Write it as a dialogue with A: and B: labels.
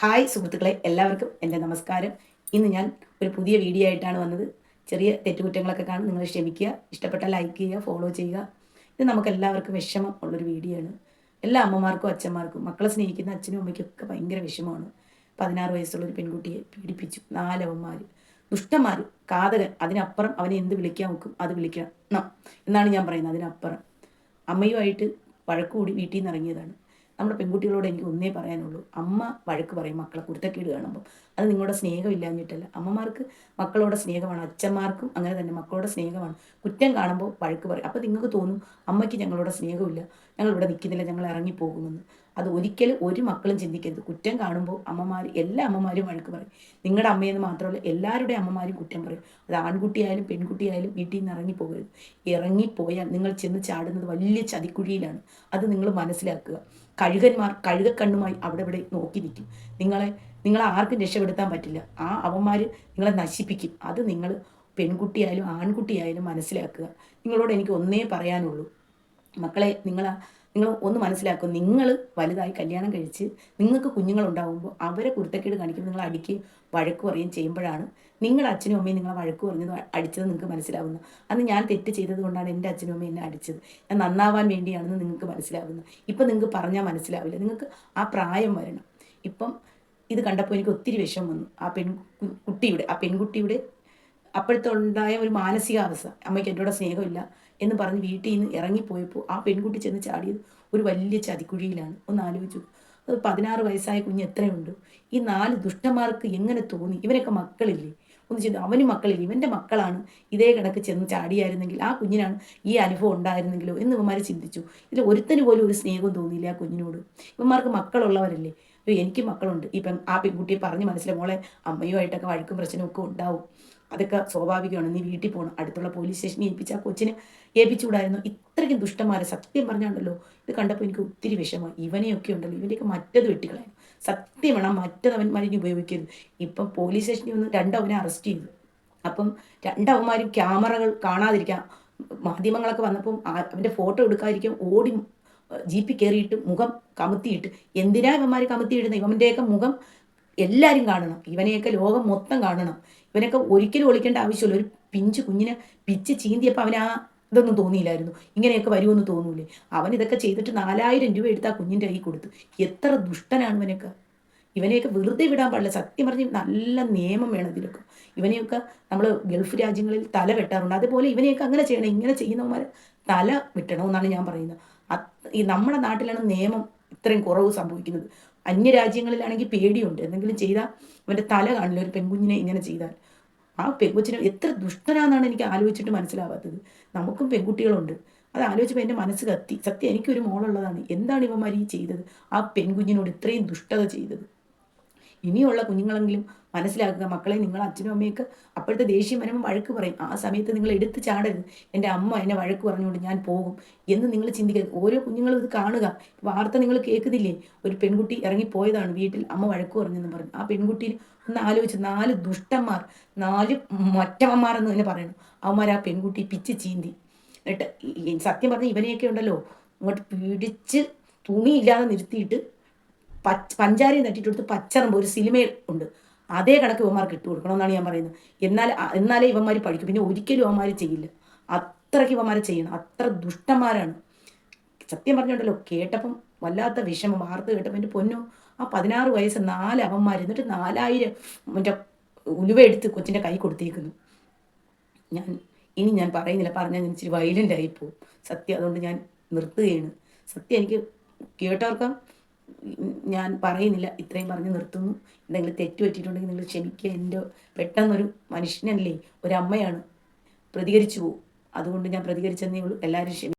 A: Hi സുഹൃത്തുക്കളെ, എല്ലാവർക്കും എൻ്റെ നമസ്കാരം. ഇന്ന് ഞാൻ ഒരു പുതിയ വീഡിയോ ആയിട്ടാണ് വന്നത്. ചെറിയ തെറ്റുകുറ്റങ്ങളൊക്കെ കാണും, നിങ്ങൾ ക്ഷമിക്കുക. ഇഷ്ടപ്പെട്ടാൽ ലൈക്ക് ചെയ്യുക, ഫോളോ ചെയ്യുക. ഇത് നമുക്ക് എല്ലാവർക്കും വിഷമം ഉള്ളൊരു വീഡിയോ ആണ്. എല്ലാ അമ്മമാർക്കും അച്ഛന്മാർക്കും മക്കളെ സ്നേഹിക്കുന്ന അച്ഛനും അമ്മയ്ക്കും ഒക്കെ ഭയങ്കര വിഷമമാണ്. 16 വയസ്സുള്ളൊരു പെൺകുട്ടിയെ പീഡിപ്പിച്ചു 4 അവന്മാർ, ദുഷ്ടന്മാർ, കാതകൻ. അതിനപ്പുറം അവനെ എന്ത് വിളിക്കാൻ നോക്കും അത് വിളിക്കണം എന്നാണ് ഞാൻ പറയുന്നത്. അതിനപ്പുറം അമ്മയുമായിട്ട് വഴക്കുകൂടി വീട്ടിൽ നിന്ന് ഇറങ്ങിയതാണ്. നമ്മുടെ പെൺകുട്ടികളോട് എനിക്ക് ഒന്നേ പറയാനുള്ളൂ, അമ്മ വഴക്ക് പറയും മക്കളെ കുരുത്തക്കേട് കാണുമ്പോൾ. അത് നിങ്ങളുടെ സ്നേഹമില്ലാഞ്ഞിട്ടല്ല. അമ്മമാർക്ക് മക്കളോട് സ്നേഹമാണ്, അച്ഛന്മാർക്കും അങ്ങനെ തന്നെ മക്കളോട് സ്നേഹമാണ്. കുറ്റം കാണുമ്പോൾ വഴക്ക് പറയും. അപ്പോൾ നിങ്ങൾക്ക് തോന്നും അമ്മയ്ക്ക് ഞങ്ങളോട് സ്നേഹമില്ല, ഞങ്ങൾ ഇവിടെ നിൽക്കുന്നില്ല, ഞങ്ങൾ ഇറങ്ങിപ്പോകുമെന്ന്. അത് ഒരിക്കലും ഒരു മക്കളും ചിന്തിക്കരുത്. കുറ്റം കാണുമ്പോൾ അമ്മമാർ, എല്ലാ അമ്മമാരും വഴക്ക് പറയും. നിങ്ങളുടെ അമ്മയെന്ന് മാത്രമല്ല എല്ലാവരുടെ അമ്മമാരും കുറ്റം പറയും. അത് ആൺകുട്ടിയായാലും പെൺകുട്ടിയായാലും വീട്ടിൽ നിന്ന് ഇറങ്ങിപ്പോകരുത്. ഇറങ്ങിപ്പോയാൽ നിങ്ങൾ ചെന്ന് ചാടുന്നത് വലിയ ചതിക്കുഴിയിലാണ്. അത് നിങ്ങൾ മനസ്സിലാക്കുക. കഴുകന്മാർ കഴുകക്കണ്ണുമായി അവിടെ ഇവിടെ നോക്കി നിൽക്കും. നിങ്ങളെ ആർക്കും രക്ഷപ്പെടുത്താൻ പറ്റില്ല. ആ അവന്മാർ നിങ്ങളെ നശിപ്പിക്കും. അത് നിങ്ങൾ പെൺകുട്ടിയായാലും ആൺകുട്ടിയായാലും മനസ്സിലാക്കുക. നിങ്ങളോട് എനിക്ക് ഒന്നേ പറയാനുള്ളൂ, മക്കളെ, നിങ്ങൾ ഒന്ന് മനസ്സിലാക്കും. നിങ്ങൾ വലുതായി കല്യാണം കഴിച്ച് നിങ്ങൾക്ക് കുഞ്ഞുങ്ങളുണ്ടാകുമ്പോൾ അവരെ കുരുത്തക്കേട് കാണിക്കുമ്പോൾ നിങ്ങൾ അടിക്കുകയും വഴക്ക് പറയുകയും ചെയ്യുമ്പോഴാണ് നിങ്ങളുടെ അച്ഛനും അമ്മയും നിങ്ങളെ വഴക്ക് പറഞ്ഞത് അടിച്ചത് നിങ്ങൾക്ക് മനസ്സിലാവുന്നത്. അന്ന് ഞാൻ തെറ്റ് ചെയ്തത് കൊണ്ടാണ് എൻ്റെ അച്ഛനും അമ്മയും എന്നെ അടിച്ചത്, ഞാൻ നന്നാവാൻ വേണ്ടിയാണെന്ന് നിങ്ങൾക്ക് മനസ്സിലാവുന്നത്. ഇപ്പം നിങ്ങൾക്ക് പറഞ്ഞാൽ മനസ്സിലാവില്ല. നിങ്ങൾക്ക് ആ പ്രായം വരണം. ഇപ്പം ഇത് കണ്ടപ്പോൾ എനിക്ക് ഒത്തിരി വിഷമം വന്നു. ആ പെൺകുട്ടിയുടെ അപ്പോഴത്തെ ഉണ്ടായ ഒരു മാനസികാവസ്ഥ. അമ്മയ്ക്ക് എന്നോട് സ്നേഹമില്ല എന്ന് പറഞ്ഞ് വീട്ടിൽ നിന്ന് ഇറങ്ങിപ്പോയപ്പോൾ ആ പെൺകുട്ടി ചെന്ന് ചാടിയത് ഒരു വലിയ ചതിക്കുഴിയിലാണ്. ഒന്ന് ആലോചിച്ചു. അത് 16 വയസ്സായ കുഞ്ഞ് എത്രയുണ്ട്? ഈ 4 ദുഷ്ടന്മാർക്ക് എങ്ങനെ തോന്നി? ഇവരൊക്കെ മക്കളില്ലേ? ഒന്ന് ചെയ്തു. അവന് മക്കളില്ല, ഇവൻ്റെ മക്കളാണ് ഇതേ കണക്ക് ചെന്ന് ചാടിയായിരുന്നെങ്കിൽ, ആ കുഞ്ഞിനാണ് ഈ അനുഭവം ഉണ്ടായിരുന്നെങ്കിലോ എന്ന് ഇവന്മാർ ചിന്തിച്ചു. ഇതിൽ ഒരുത്തന് പോലും ഒരു സ്നേഹവും തോന്നിയില്ല ആ കുഞ്ഞിനോട്. ഇവന്മാർക്ക് മക്കളുള്ളവരല്ലേ. എനിക്ക് മക്കളുണ്ട്. ആ പെൺകുട്ടിയെ പറഞ്ഞ് മനസ്സിലായി, മോളെ, അമ്മയുമായിട്ടൊക്കെ വഴക്കും പ്രശ്നമൊക്കെ ഉണ്ടാവും, അതൊക്കെ സ്വാഭാവികമാണ്, നീ വീട്ടിൽ പോകണം, അടുത്തുള്ള പോലീസ് സ്റ്റേഷനിൽ ഏൽപ്പിച്ച് ആ കൊച്ചിനെ ഏൽപ്പിച്ചുകൂടായിരുന്നു. ഇത്രയ്ക്കും ദുഷ്ടന്മാരെ സത്യം പറഞ്ഞുണ്ടല്ലോ. ഇത് കണ്ടപ്പോൾ എനിക്ക് ഒത്തിരി വിഷമമായി. ഇവനെയൊക്കെ ഉണ്ടല്ലോ, ഇവൻ്റെയൊക്കെ മറ്റത് വെട്ടിക്കളയാം. സത്യം വേണം, മറ്റവന്മാരെ ഉപയോഗിക്കരുത്. ഇപ്പം പോലീസ് സ്റ്റേഷനിൽ വന്ന് 2 അവനെ അറസ്റ്റ് ചെയ്തു. അപ്പം 2 അവന്മാരും ക്യാമറകൾ കാണാതിരിക്കാം, മാധ്യമങ്ങളൊക്കെ വന്നപ്പം അവൻ്റെ ഫോട്ടോ എടുക്കാതിരിക്കാൻ ഓടി ജീപ്പിൽ കയറിയിട്ട് മുഖം കമത്തിയിട്ട്. എന്തിനാ ഇവന്മാർ കമത്തിയിടുന്നത്? ഇവൻ്റെയൊക്കെ മുഖം എല്ലാവരും കാണണം, ഇവനെയൊക്കെ ലോകം മൊത്തം കാണണം. ഇവനൊക്കെ ഒരിക്കലും ഒളിക്കേണ്ട ആവശ്യമില്ല. ഒരു പിഞ്ചു കുഞ്ഞിനെ പിച്ച് ചീന്തിയപ്പോൾ അവൻ ഇതൊന്നും തോന്നിയില്ലായിരുന്നു. ഇങ്ങനെയൊക്കെ വരുമെന്ന് തോന്നൂലേ? അവൻ ഇതൊക്കെ ചെയ്തിട്ട് 4000 രൂപ എടുത്ത് ആ കുഞ്ഞിൻ്റെ കൈ കൊടുത്തു. എത്ര ദുഷ്ടനാണ് ഇവനൊക്കെ. ഇവനെയൊക്കെ വെറുതെ വിടാൻ പാടില്ല. സത്യം പറഞ്ഞ് നല്ല നിയമം വേണം ഇതിലൊക്കെ. ഇവനെയൊക്കെ നമ്മൾ ഗൾഫ് രാജ്യങ്ങളിൽ തല വെട്ടാറുണ്ട്. അതുപോലെ ഇവനെയൊക്കെ അങ്ങനെ ചെയ്യണം. ഇങ്ങനെ ചെയ്യുന്നവന്മാർ തല വെട്ടണമെന്നാണ് ഞാൻ പറയുന്നത്. ഈ നമ്മുടെ നാട്ടിലാണ് നിയമം ഇത്രയും കുറവ് സംഭവിക്കുന്നത്. അന്യരാജ്യങ്ങളിലാണെങ്കിൽ പേടിയുണ്ട്. എന്തെങ്കിലും ചെയ്താൽ അവൻ്റെ തല കാണില്ല, ഒരു പെൺകുഞ്ഞിനെ ഇങ്ങനെ ചെയ്താൽ. ആ പെൺകൊച്ചിനെ എത്ര ദുഷ്ടനാണെന്നാണ് എനിക്ക് ആലോചിച്ചിട്ട് മനസ്സിലാവാത്തത്. നമുക്കും പെൺകുട്ടികളുണ്ട്. അത് ആലോചിച്ചപ്പോൾ എൻ്റെ മനസ്സ് കത്തി. സത്യം, എനിക്കൊരു മോളുള്ളതാണ്. എന്താണ് ഇവന്മാർ ഈ ചെയ്തത്? ആ പെൺകുഞ്ഞിനോട് ഇത്രയും ദുഷ്ടത ചെയ്തത്. ഇനിയുള്ള കുഞ്ഞുങ്ങളെങ്കിലും മനസ്സിലാക്കുക. മക്കളെ, നിങ്ങൾ അച്ഛനും അമ്മയൊക്കെ അപ്പോഴത്തെ ദേഷ്യം വരുമ്പോൾ വഴക്ക് പറയും. ആ സമയത്ത് നിങ്ങൾ എടുത്ത് ചാടരുത്. എൻ്റെ അമ്മ എന്നെ വഴക്ക് പറഞ്ഞുകൊണ്ട് ഞാൻ പോകും എന്ന് നിങ്ങൾ ചിന്തിക്കരുത്. ഓരോ കുഞ്ഞുങ്ങളും ഇത് കാണുക. വാർത്ത നിങ്ങൾ കേൾക്കുന്നില്ലേ? ഒരു പെൺകുട്ടി ഇറങ്ങിപ്പോയതാണ്, വീട്ടിൽ അമ്മ വഴക്ക് പറഞ്ഞെന്ന് പറഞ്ഞു. ആ പെൺകുട്ടി ഒന്ന് ആലോചിച്ച്, 4 ദുഷ്ടന്മാർ, 4 മറ്റവന്മാരെന്ന് തന്നെ പറയണം. അവന്മാർ ആ പെൺകുട്ടി പിച്ച് ചീന്തി. എന്നിട്ട് സത്യം പറഞ്ഞാൽ ഇവനെയൊക്കെ ഉണ്ടല്ലോ, അങ്ങോട്ട് പിടിച്ച് തുണിയില്ലാതെ നിർത്തിയിട്ട് പഞ്ചാരയും തട്ടിയിട്ട് കൊടുത്ത് പച്ചറമ്പ് ഒരു സിനിമയിൽ ഉണ്ട്, അതേ കണക്ക് ഇവന്മാർക്ക് ഇട്ട് കൊടുക്കണമെന്നാണ് ഞാൻ പറയുന്നത്. എന്നാലേ ഇവന്മാർ പഠിക്കും. പിന്നെ ഒരിക്കലും ഇവന്മാർ ചെയ്യില്ല. അത്രയ്ക്ക് ഇവന്മാർ ചെയ്യണം. അത്ര ദുഷ്ടന്മാരാണ്. സത്യം പറഞ്ഞുണ്ടല്ലോ, കേട്ടപ്പം വല്ലാത്ത വിഷമം. വാർത്ത കേട്ടപ്പോൾ എൻ്റെ പൊന്നോ, ആ 16 വയസ്സ് 4 അവന്മാർ, എന്നിട്ട് 4000 മറ്റേ ഉലുവ എടുത്ത് കൊച്ചിൻ്റെ കൈ കൊടുത്തേക്കുന്നു. ഞാൻ പറയുന്നില്ല, പറഞ്ഞാൽ ഞാൻ ഇച്ചിരി വയലൻ്റ് ആയിപ്പോവും സത്യം. അതുകൊണ്ട് ഞാൻ നിർത്തുകയാണ്. സത്യം, എനിക്ക് കേട്ടവർക്ക് ഞാൻ പറയുന്നില്ല, ഇത്രയും പറഞ്ഞ് നിർത്തുന്നു. എന്തെങ്കിലും തെറ്റ് പറ്റിയിട്ടുണ്ടെങ്കിൽ നിങ്ങൾ ക്ഷമിക്കുക. എൻ്റെ പെട്ടെന്നൊരു മനുഷ്യനല്ലേ, ഒരമ്മയാണ്, പ്രതികരിച്ചു പോകും. അതുകൊണ്ട് ഞാൻ പ്രതികരിച്ചെന്നേ ഉള്ളൂ. എല്ലാവരും ക്ഷമിക്കുക.